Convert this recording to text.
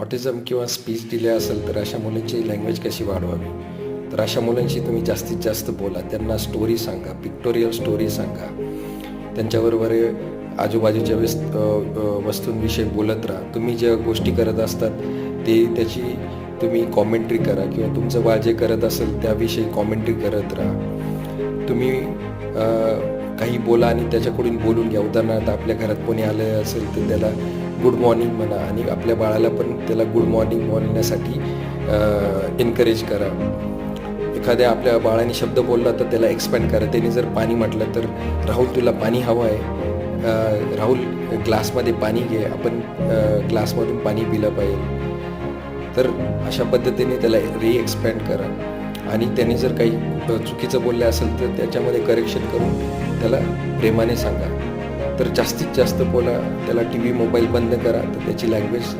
Autism किंवा speech delay असेल तर अशा मुलांची लँग्वेज कशी वाढवावी? तर अशा मुलांशी तुम्ही जास्तीत जास्त बोला. त्यांना स्टोरी सांगा, पिक्टोरियल स्टोरी सांगा. त्यांच्याबरोबर आजूबाजूच्या वस्तूंविषयी बोलत राहा. तुम्ही ज्या गोष्टी करत असतात त्याची तुम्ही कॉमेंट्री करा किंवा तुमचं बाळ जे करत असेल त्याविषयी कॉमेंट्री करत राहा. तुम्ही काही बोला आणि त्याच्याकडून बोलून घ्या. उदाहरणार्थ आपल्या घरात कोणी आलं असेल तर त्याला गुड मॉर्निंग म्हणा आणि आपल्या बाळाला पण त्याला गुड मॉर्निंग म्हणण्यासाठी एनकरेज करा. एखाद्या आपल्या बाळाने शब्द बोलला तर त्याला एक्सपॅन्ड करा. त्याने जर पाणी म्हटलं तर राहुल तुला पाणी हवं आहे, राहुल ग्लासमध्ये पाणी घे, आपण ग्लासमधून पाणी पिलं पाहिजे. तर अशा पद्धतीने त्याला एक्सपॅन्ड करा आणि त्याने जर काही चुकीचं बोललं असेल तर त्याच्यामध्ये करेक्शन करून त्याला प्रेमाने सांगा. तर जास्तीत जास्त बोला. त्याला टी व्ही मोबाईल बंद करा तर त्याची लँग्वेज